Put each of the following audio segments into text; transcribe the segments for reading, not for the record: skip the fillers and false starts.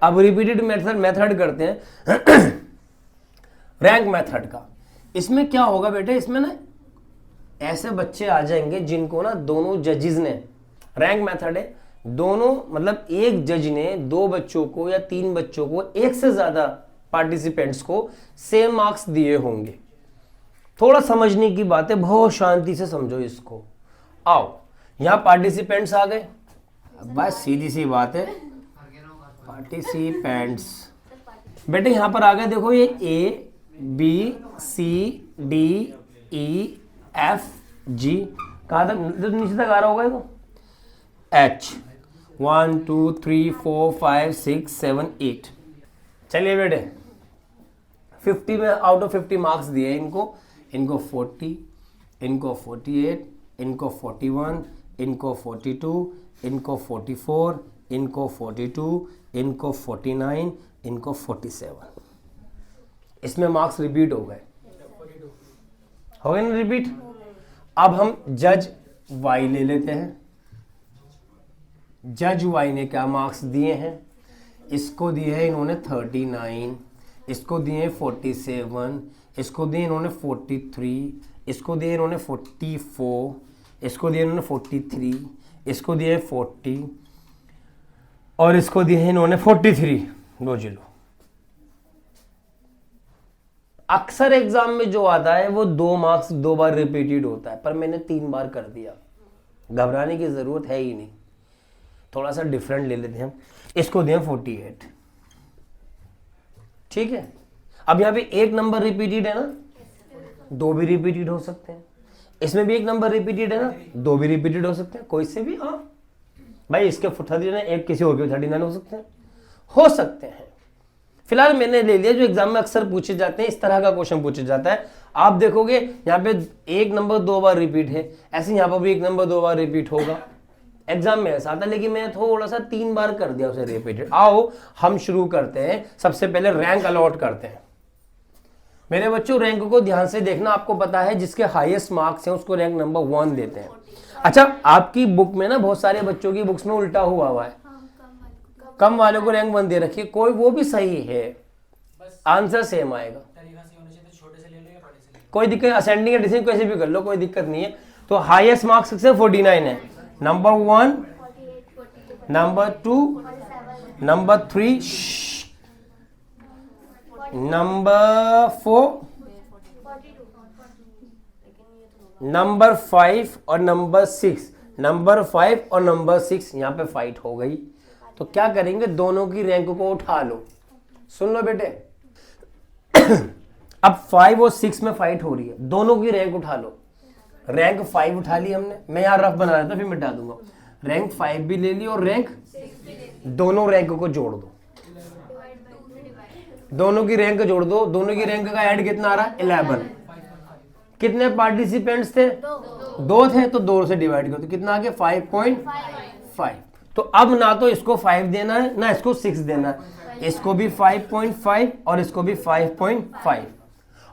अब repeated method करते हैं रैंक मेथड का। इसमें क्या होगा बेटे, इसमें ना ऐसे बच्चे आ जाएंगे जिनको ना दोनों जजेस ने, रैंक मेथड है, दोनों मतलब एक जज ने 2 बच्चों को या 3 बच्चों को, एक से ज्यादा पार्टिसिपेंट्स को सेम मार्क्स दिए होंगे। थोड़ा समझने की बात है, बहुत शांति से समझो इसको। आओ यहां पार्टिसिपेंट्स आ गए, बस सीधी सी बात है, पार्टिसिपेंट्स बेटे यहां पर आ गए। देखो ये A B C D E F G, कहां तक नीचे तक आ रहा होगा तो एच, 1 2 3 4 5 6 7 8। चलिए बेटे 50 में आउट ऑफ 50 मार्क्स दिए इनको, इनको 40, इनको 48, इनको 41, इनको 42, इनको 44, इनको 42, इनको 49, इनको 47। इसमें मार्क्स रिपीट हो गए, हो गए ना रिपीट। अब हम जज वाई ले लेते हैं। जज वाई ने क्या मार्क्स दिए हैं, इसको दिए हैं इन्होंने 39, इसको दिए हैं 47, इसको दिए इन्होंने 43, इसको दिए इन्होंने 44, इसको दिए इन्होंने 43, इसको दिए 40 और इसको दिए इन्होंने 43। लो जी लो। अक्सर एग्जाम में जो आता है वो 2 मार्क्स 2 बार रिपीटेड होता है, पर मैंने 3 बार कर दिया, घबराने की जरूरत है ही नहीं। थोड़ा सा डिफरेंट ले लेते हैं हम, इसको दिए 48, ठीक है। अब यहाँ पे 1 नंबर रिपीटेड है ना, 2 भी रिपीटेड हो सकते हैं। इसमें भी 1 नंबर रिपीटेड है ना, 2 भी रिपीटेड हो सकते हैं, कोई से भी। हाँ भाई इसके 39 एक किसी और के 39 हो सकते हैं। फिलहाल मैंने ले लिया जो एग्जाम में अक्सर पूछे जाते हैं, इस तरह का क्वेश्चन पूछा जाता है। आप देखोगे यहाँ पे 1 नंबर 2 बार रिपीट है, ऐसे यहाँ पर भी 1 नंबर 2 बार रिपीट होगा, एग्जाम में ऐसा आता है। लेकिन मैं थोड़ा सा 3 बार कर दिया उसे रिपीटेड। आओ हम शुरू करते हैं, सबसे पहले रैंक अलॉट करते हैं। मेरे बच्चों रैंक को ध्यान से देखना, आपको पता है जिसके हाईएस्ट मार्क्स हैं उसको रैंक नंबर 1 देते हैं। अच्छा आपकी बुक में ना बहुत सारे बच्चों की बुक्स में उल्टा हुआ है, कम वालों को रैंक 1 दे रखी है, कोई वो भी सही है, आंसर सेम आएगा, कोई दिक्कत, असेंडिंग या डिसेंडिंग कैसे भी कर लो, कोई दिक्कत नहीं है। तो हाईएस्ट मार्क्स से 49 है, number 1, number 2, number 3, number 4, number 5 और नंबर 6, नंबर 5 और नंबर 6 यहाँ पे फाइट हो गई। तो क्या करेंगे, दोनों की रैंक को उठा लो। सुन लो बेटे अब 5 और 6 में फाइट हो रही है, दोनों की रैंक उठा लो। रैंक 5 उठा ली हमने, मैं यहाँ रफ बना रहा था फिर मिटा दूंगा। रैंक 5 भी ले ली और रैंक, दोनों रैंक को जोड़ दो, दोनों की रैंक जोड़ दो। दोनों की रैंक का ऐड कितना आ रहा है, 11। कितने पार्टिसिपेंट्स थे, 2 थे, तो 2 से डिवाइड कर दो, कितना आ गया 5.5। तो अब ना तो इसको 5 देना है ना इसको 6 देना है, इसको भी 5.5 और इसको भी 5.5।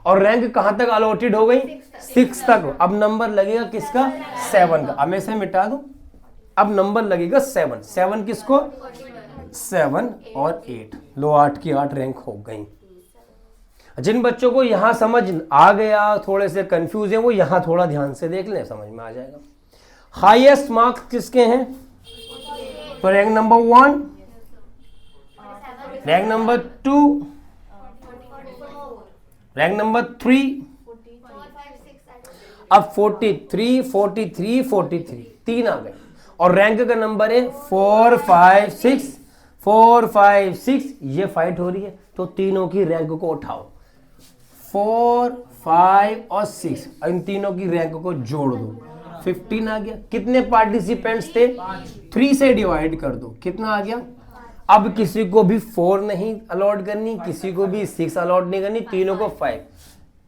और रैंक कहां तक अलॉटेड हो गई, 6 तक। अब नंबर लगेगा किसका, 7 का। अब मैं इसे मिटा दूं, अब नंबर लगेगा 7। 7 किसको, 7 और 8। लो 8 की 8 रैंक हो गई। जिन बच्चों को यहां समझ आ गया, थोड़े से कंफ्यूज है, वो यहां थोड़ा ध्यान से देख लें, समझ में आ जाएगा। हाईएस्ट मार्क्स किसके हैं, तो rank number 1, rank number 2, rank number 3, अब 43, 43, 43 3 आ गए। और रैंक का नंबर है 4, 5, 6, 4, 5, 6। ये फाइट हो रही है, तो तीनों की रैंक को उठाओ, 4, 5 और 6, इन तीनों की रैंक को जोड़ दो, 15 आ गया। कितने पार्टिसिपेंट्स थे, 3 से डिवाइड कर दो, कितना आ गया। अब किसी को भी 4 नहीं अलॉट करनी, किसी को भी 6 अलॉट नहीं करनी, तीनों को 5,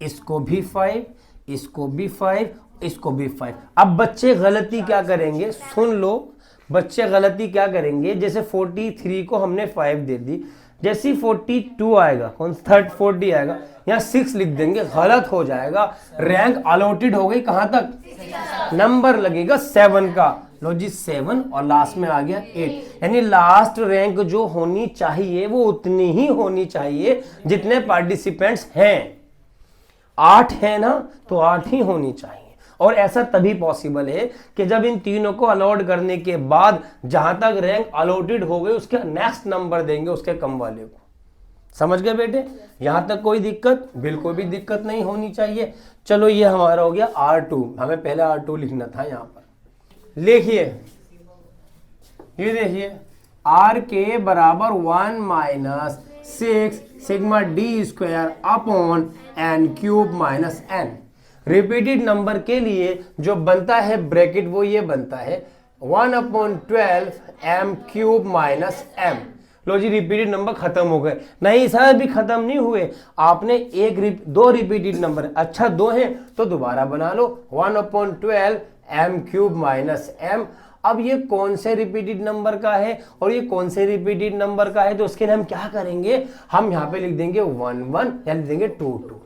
इसको भी 5, इसको भी 5, इसको भी 5। अब बच्चे गलती क्या करेंगे, सुन लो, बच्चे गलती क्या करेंगे, जैसे 43 को हमने 5 दे दी, जैसे 42 आएगा, कौन 40 आएगा, यहाँ 6 लिख देंगे, गलत हो जाएगा। रैंक अलॉटेड हो गई कहां तक, नंबर लगेगा 7 का। लो जी 7 और लास्ट में आ गया 8, यानी लास्ट रैंक जो होनी चाहिए वो उतनी ही होनी चाहिए जितने पार्टिसिपेंट्स हैं। 8 है ना, तो 8 ही होनी चाहिए। और ऐसा तभी पॉसिबल है कि जब इन तीनों को अलॉट करने के बाद जहां तक रैंक अलॉटेड हो गई उसके नेक्स्ट नंबर देंगे उसके कम वाले को। समझ गए बेटे? यहां तक कोई दिक्कत? बिल्कुल भी दिक्कत नहीं होनी चाहिए। चलो ये हमारा हो गया R2, हमें पहले R2 लिखना था। यहां पर लिखिए, ये देखिए R के बराबर 1 minus 6 sigma D square upon n cube minus n। Repeated number के लिए जो बनता है ब्रैकेट वो ये बनता है 1/12 m क्यूब माइनस m। लो जी रिपीटेड नंबर खत्म हो गए। नहीं सर भी खत्म नहीं हुए, आपने दो रिपीटेड नंबर, अच्छा दो हैं तो दोबारा बना लो 1/12 m क्यूब माइनस m। अब ये कौन से रिपीटेड नंबर का है और ये कौन से रिपीटेड नंबर का है, तो उसके लिए हम क्या करेंगे, हम यहाँ पे लिख देंगे 1 1 या लिख देंगे 2 2।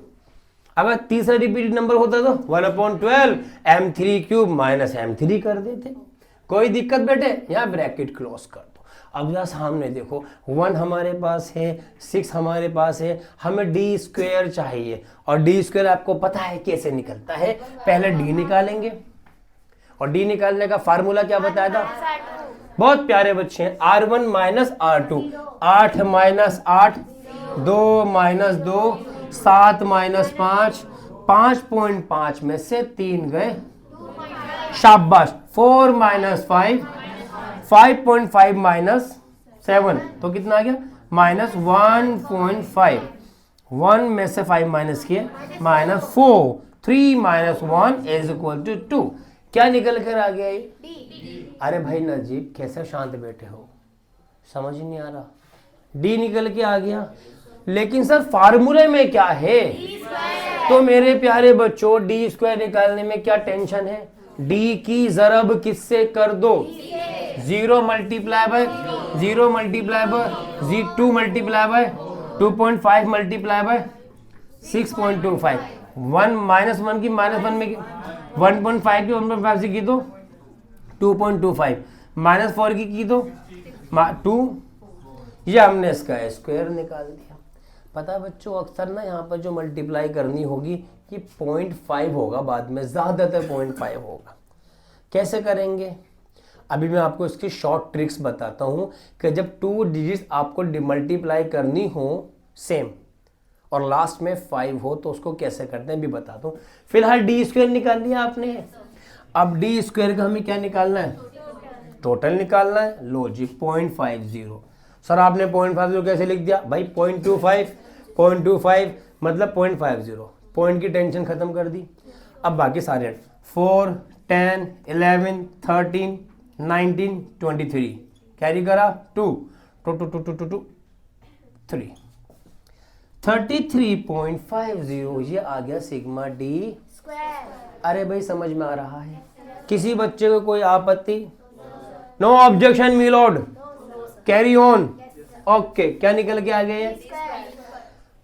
अगर तीसरा रिपीटेड नंबर होता तो 1/12 m3 क्यूब माइनस m3 कर देते। कोई दिक्कत बेटे? यहाँ ब्रैकेट क्लोज कर दो। अब यहाँ सामने देखो 1 हमारे पास है, 6 हमारे पास है, हमें डी स्क्वायर चाहिए और डी स्क्वायर आपको पता है कैसे निकलता है। पहले डी निकालेंगे और डी निकालने का फार्मूला क्या बताया था? बहुत प्यारे बच्चे हैं, R1 minus R2। 8 minus 8, 2 minus 2, 7 minus 5, 5.5 में से 3 गए, शाबाश। 4 माइनस 5, 5.5 माइनस 7, तो कितना आ गया? माइनस 1.5। 1 में से 5 माइनस किए, minus 4। 3 minus 1 is equal to 2। क्या निकल कर आ गया ये? अरे भाई नजीब कैसे शांत बैठे हो, समझ ही नहीं आ रहा। डी निकल के आ गया, लेकिन सर फार्मूले में क्या है? तो मेरे प्यारे बच्चों डी स्क्वायर निकालने में क्या टेंशन है? डी की जरब किससे कर दो? 0 multiply by 0 multiply by 2 multiply by 2.5 multiply by 6.25। 1 minus 1 की माइनस 1 में 1.5 की 1.5 से की तो 2.25, माइनस 4 की तो 2। ये हमने इसका स्क्वायर निकाल दिया। पता है बच्चों अक्सर ना यहाँ पर जो मल्टीप्लाई करनी होगी ये 0.5 होगा, बाद में ज़्यादातर 0.5 होगा। कैसे करेंगे? अभी मैं आपको इसकी शॉर्ट ट्रिक्स बताता हूँ कि जब 2 डिजिट्स आपको मल्टीप्लाई करनी हो सेम और लास्ट में 5 हो तो उसको कैसे करते हैं भी बताता हूँ। फिलहाल डी स्क्वायर निकाल लिया आपने, अब डी स्क्वायर का हमें क्या निकालना है? टोटल निकालना है। लो जी 0.50। सर आपने 0.50 कैसे लिख दिया? भाई 0.25 मतलब 0.50, पॉइंट की टेंशन खत्म कर दी। अब बाकी सारे 4 10 11 13 19 23 कैरी करा 2 2 2 2 2 2 3 33.50 ये आ गया सिग्मा डी स्क्वायर। अरे भाई समझ में आ रहा है? किसी बच्चे को कोई आपत्ति? No objection my lord, carry on. Okay क्या निकल के आ गया?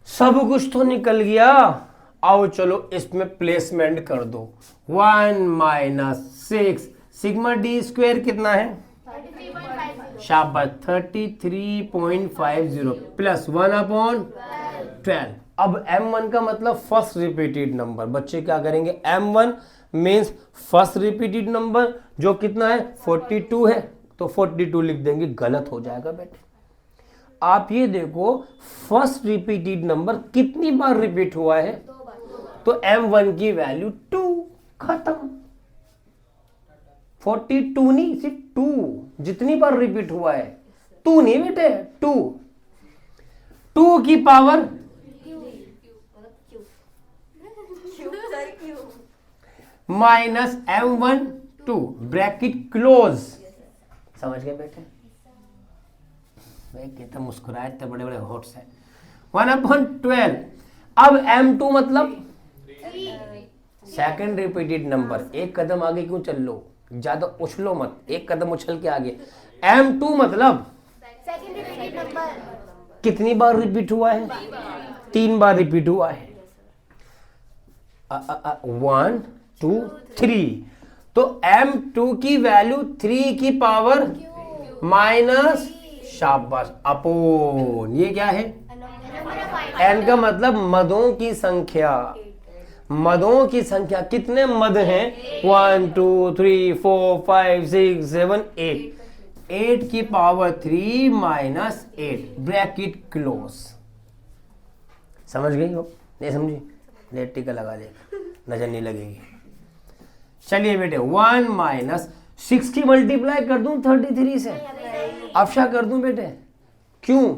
सब कुछ तो निकल गया। आओ चलो इसमें प्लेसमेंट कर दो। 1 माइनस 6 सिग्मा डी स्क्वायर कितना है? 33.50। शाबाश 33.50 प्लस 1/12। अब m1 का मतलब फर्स्ट रिपीटेड नंबर। बच्चे क्या करेंगे? m1 means first repeated number जो कितना है? 42 है, तो 42 लिख देंगे। गलत हो जाएगा बेटे। आप ये देखो फर्स्ट रिपीटेड नंबर कितनी बार रिपीट हुआ है, तो m1 की वैल्यू 2, खत्म। 42 नहीं, सिर्फ 2 जितनी बार रिपीट हुआ है। 2 नहीं बेटे, 2 की power minus m1 2 bracket close. समझ गए बेटे? कहते मुस्कुराए थे बड़े बड़े होठ से। 1/12। अब m2 मतलब सेकंड रिपीटेड नंबर। एक कदम आगे क्यों चल लो, ज्यादा उछलो मत, एक कदम उछल के आगे। m2 मतलब सेकंड रिपीटेड नंबर। कितनी बार रिपीट हुआ है? 3 बार रिपीट हुआ है। 1 2 3 तो m2 की वैल्यू 3 की पावर माइनस, शाबाश, अपोन, ये क्या है? n का मतलब मदों की संख्या। मदों की संख्या, कितने मद हैं? 1 2 3 4 5 6 7 8। 8 की पावर 3 माइनस 8, ब्रैकेट क्लोज। समझ गई हो? नहीं समझी? लेट टिका लगा ले, नजर नहीं लगेगी। चलिए बेटे, 1 माइनस 6 की मल्टीप्लाई कर दूं 33 से, अफशा कर दूं बेटे? क्यों?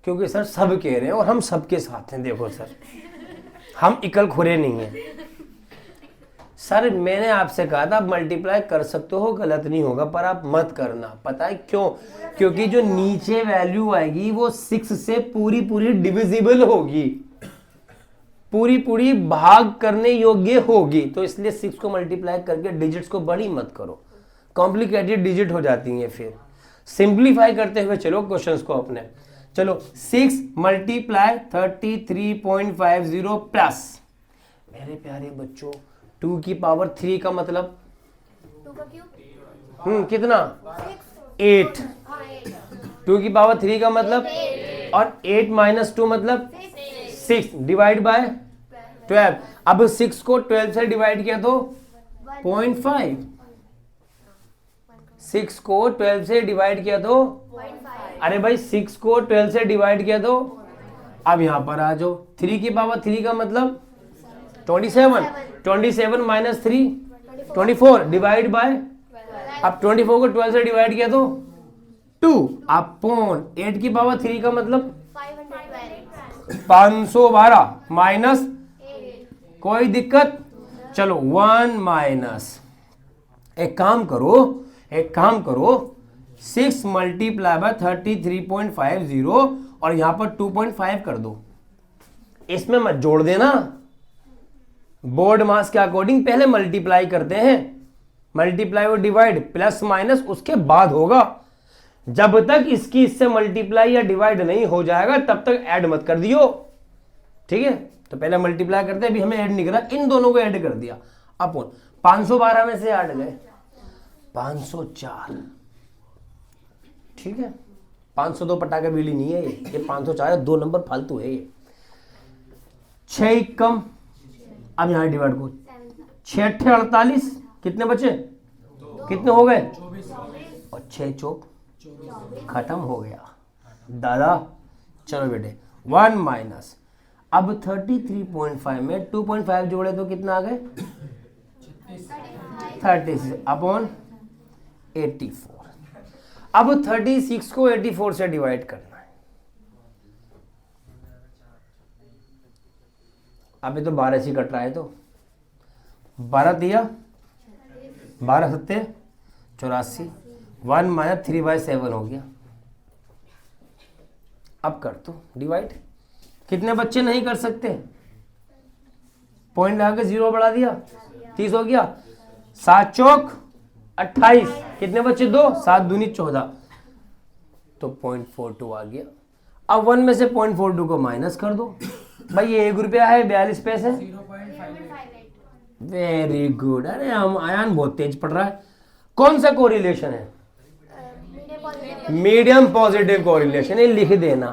क्योंकि सर सब कह रहे हैं और हम सबके साथ हैं। देखो सर, हम इकल खुरे नहीं हैं। सर मैंने आपसे कहा था मल्टीप्लाई कर सकते हो, गलत नहीं होगा, पर आप मत करना। पता है क्यों? क्योंकि जो नीचे वैल्यू आएगी वो 6 से पूरी पूरी डिविजिबल होगी, पूरी पूरी भाग करने योग्य होगी। तो इसलिए 6 को मल्टीप्लाई करके डिजिट्स को बड़ी मत करो, कॉम्प्लिकेटेड डिजिट हो जाती हैं। फिर सिंप्लीफाई करते हुए चलो क्वेश्चंस को अपने। चलो 6 मल्टीप्लाई 33.50 प्लस, मेरे प्यारे बच्चों 2 की पावर 3 का मतलब 2 का क्यूब कितना? 8। 2 की पावर 3 का मतलब, और 8 माइनस 2 मतलब 6, डिवाइड बाय 12। अब 6 को 12 से डिवाइड किया तो 0.5। 6 को 12 से डिवाइड किया तो, अरे भाई 6 को 12 से डिवाइड किया तो, अब यहां पर आ जाओ, 3 की पावर 3 का मतलब 27। 27 माइनस 3 24, डिवाइड बाय, अब 24 को 12 से डिवाइड किया तो 2 अपॉन 8 की पावर 3 का मतलब 512 माइनस, कोई दिक्कत? चलो 1 माइनस, एक काम करो 6 मल्टीप्लाई बाय 33.50 और यहां पर 2.5 कर दो। इसमें मत जोड़ देना, बोर्ड मास के अकॉर्डिंग पहले मल्टीप्लाई करते हैं। मल्टीप्लाई और डिवाइड प्लस माइनस उसके बाद होगा। जब तक इसकी इससे मल्टीप्लाई या डिवाइड नहीं हो जाएगा तब तक ऐड मत कर दियो, ठीक है? तो पहले मल्टीप्लाई करते हैं, अभी हमें ऐड नहीं करा, इन दोनों को ऐड कर दिया। अपन 512 में से ऐड गए 504, ठीक है? 502 पटाखा बिजली नहीं है ये 504 है, 2 नंबर फालतू है ये। 6 कम, अब यहां डिवाइड को 6 48, कितने बचे? कितने हो गए? और 6 चौक खत्म हो गया दादा। चलो बेटे 1 माइनस, अब 33.5 में 2.5 जोड़े तो कितना आ गए? 36 अपॉन 84। अब 36 को 84 से डिवाइड करना है। अभी तो 12 से कट रहा है, तो 12 दिया 12 सत्ते 84, 1 माइनस 3/7 हो गया। अब कर दो डिवाइड। कितने बच्चे नहीं कर सकते? पॉइंट लगा के 0 बढ़ा दिया, 30 हो गया। 7 चौक 28, कितने बच्चे? 2, 7 दूनी 14, तो 0.42 आ गया। अब 1 में से 0.42 को माइनस कर दो। भाई ये 1 रुपया है 42 पैसे। Very good. अरे हम आयान बहुत तेज पढ़ रहा है। कौन सा कोरिलेशन है? Medium positive correlation. ये लिख देना,